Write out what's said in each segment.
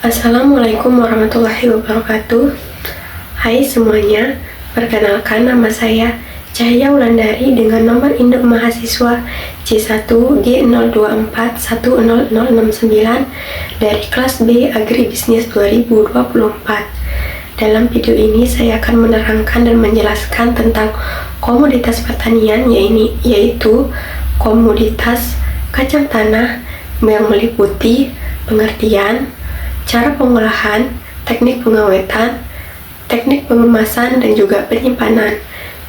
Assalamualaikum warahmatullahi wabarakatuh. Hai semuanya, perkenalkan nama saya Cahya Wulandari dengan nomor induk mahasiswa C1G024100069 dari kelas B Agribisnis 2024. Dalam video ini saya akan menerangkan dan menjelaskan tentang komoditas pertanian, yaitu komoditas kacang tanah yang meliputi pengertian, cara pengolahan, teknik pengawetan, teknik pengemasan, dan juga penyimpanan.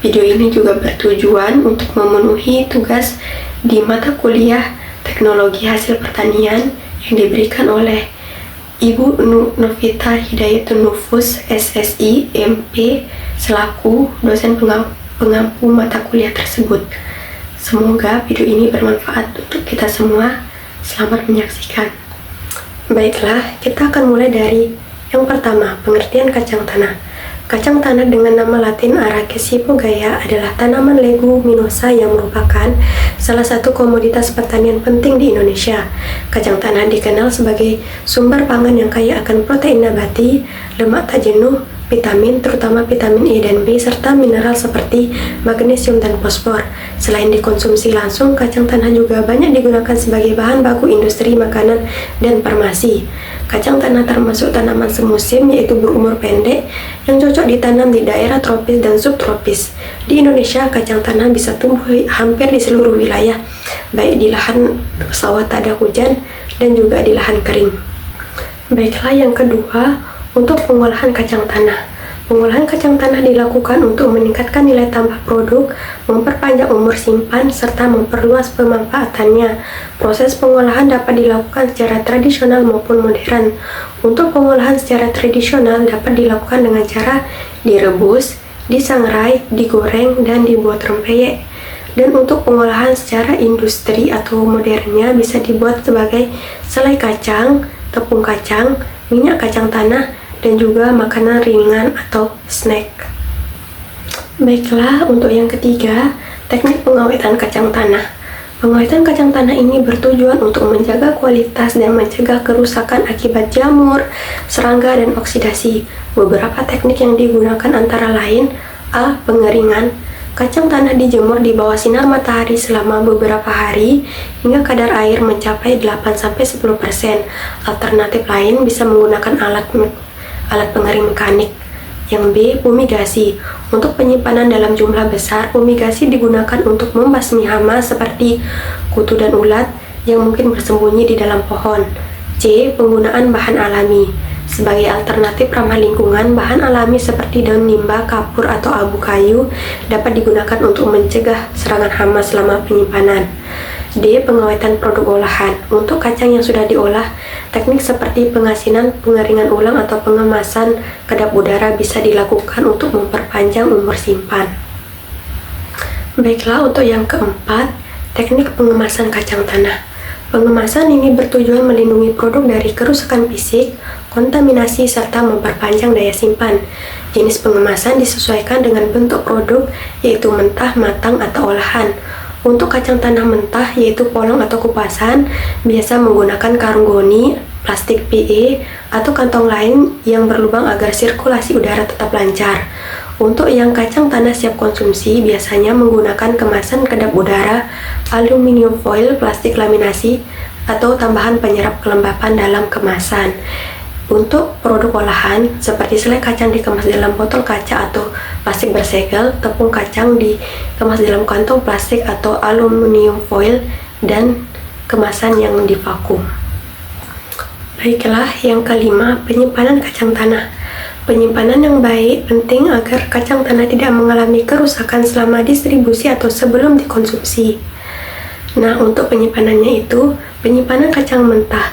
Video ini juga bertujuan untuk memenuhi tugas di mata kuliah Teknologi Hasil Pertanian yang diberikan oleh Ibu Novita Hidayatun Nufus, SSI, MP, selaku dosen pengampu mata kuliah tersebut. Semoga video ini bermanfaat untuk kita semua. Selamat menyaksikan. Baiklah, kita akan mulai dari yang pertama, pengertian kacang tanah. Kacang tanah dengan nama latin Arachis hypogea adalah tanaman leguminosa yang merupakan salah satu komoditas pertanian penting di Indonesia. Kacang tanah dikenal sebagai sumber pangan yang kaya akan protein nabati, lemak tak jenuh, vitamin, terutama vitamin E dan B, serta mineral seperti magnesium dan fosfor. Selain dikonsumsi langsung, kacang tanah juga banyak digunakan sebagai bahan baku industri makanan dan farmasi. Kacang tanah termasuk tanaman semusim, yaitu berumur pendek yang cocok ditanam di daerah tropis dan subtropis. Di Indonesia, kacang tanah bisa tumbuh hampir di seluruh wilayah, baik di lahan sawah tak ada hujan dan juga di lahan kering. Baiklah, yang kedua, untuk pengolahan kacang tanah. Pengolahan kacang tanah dilakukan untuk meningkatkan nilai tambah produk, memperpanjang umur simpan, serta memperluas pemanfaatannya. Proses pengolahan dapat dilakukan secara tradisional maupun modern. Untuk pengolahan secara tradisional dapat dilakukan dengan cara direbus, disangrai, digoreng, dan dibuat rempeyek. Dan untuk pengolahan secara industri atau modernnya bisa dibuat sebagai selai kacang, tepung kacang, minyak kacang tanah, dan juga makanan ringan atau snack. Baiklah, untuk yang ketiga, teknik pengawetan kacang tanah. Pengawetan kacang tanah ini bertujuan untuk menjaga kualitas dan mencegah kerusakan akibat jamur, serangga, dan oksidasi. Beberapa teknik yang digunakan antara lain: A. Pengeringan. Kacang tanah dijemur di bawah sinar matahari selama beberapa hari hingga kadar air mencapai 8-10%. Alternatif lain bisa menggunakan alat pengering mekanik. Yang B. Fumigasi. Untuk penyimpanan dalam jumlah besar, fumigasi digunakan untuk membasmi hama seperti kutu dan ulat yang mungkin bersembunyi di dalam pohon. C. Penggunaan bahan alami. Sebagai alternatif ramah lingkungan, bahan alami seperti daun nimba, kapur, atau abu kayu dapat digunakan untuk mencegah serangan hama selama penyimpanan. D. Pengawetan produk olahan. Untuk kacang yang sudah diolah, teknik seperti pengasinan, pengeringan ulang, atau pengemasan kedap udara bisa dilakukan untuk memperpanjang umur simpan. Baiklah, untuk yang keempat, teknik pengemasan kacang tanah. Pengemasan ini bertujuan melindungi produk dari kerusakan fisik, kontaminasi, serta memperpanjang daya simpan. Jenis pengemasan disesuaikan dengan bentuk produk, yaitu mentah, matang, atau olahan. Untuk kacang tanah mentah, yaitu polong atau kupasan, biasa menggunakan karung goni, plastik PE, atau kantong lain yang berlubang agar sirkulasi udara tetap lancar. Untuk yang kacang tanah siap konsumsi, biasanya menggunakan kemasan kedap udara, aluminium foil, plastik laminasi, atau tambahan penyerap kelembapan dalam kemasan. Untuk produk olahan, seperti selai kacang dikemas dalam botol kaca atau plastik bersegel, tepung kacang dikemas dalam kantong plastik atau aluminium foil, dan kemasan yang divakum. Baiklah, yang kelima, penyimpanan kacang tanah. Penyimpanan yang baik penting agar kacang tanah tidak mengalami kerusakan selama distribusi atau sebelum dikonsumsi. Nah, untuk penyimpanannya itu, penyimpanan kacang mentah.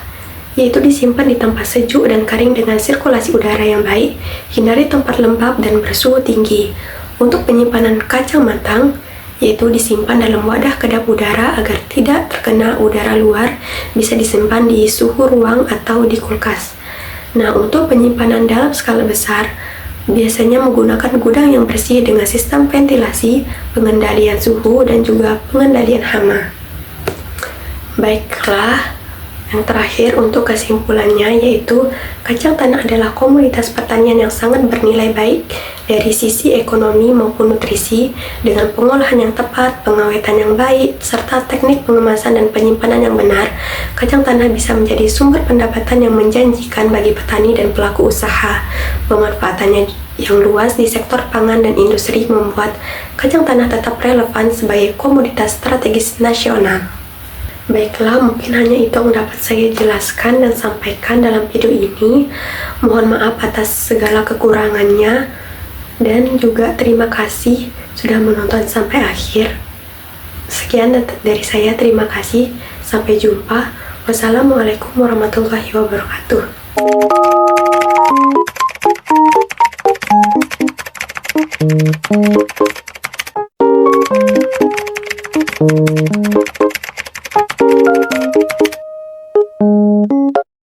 yaitu disimpan di tempat sejuk dan kering dengan sirkulasi udara yang baik, hindari tempat lembab dan bersuhu tinggi. Untuk penyimpanan kacang matang, yaitu disimpan dalam wadah kedap udara agar tidak terkena udara luar, bisa disimpan di suhu ruang atau di kulkas. Nah, untuk penyimpanan dalam skala besar, biasanya menggunakan gudang yang bersih dengan sistem ventilasi, pengendalian suhu, dan juga pengendalian hama. Baiklah, yang terakhir untuk kesimpulannya yaitu kacang tanah adalah komoditas pertanian yang sangat bernilai baik dari sisi ekonomi maupun nutrisi. Dengan pengolahan yang tepat, pengawetan yang baik, serta teknik pengemasan dan penyimpanan yang benar, kacang tanah bisa menjadi sumber pendapatan yang menjanjikan bagi petani dan pelaku usaha. Pemanfaatannya yang luas di sektor pangan dan industri membuat kacang tanah tetap relevan sebagai komoditas strategis nasional. Baiklah, mungkin hanya itu yang dapat saya jelaskan dan sampaikan dalam video ini. Mohon maaf atas segala kekurangannya, dan juga terima kasih sudah menonton sampai akhir. Sekian dari saya, terima kasih. Sampai jumpa. Wassalamualaikum warahmatullahi wabarakatuh.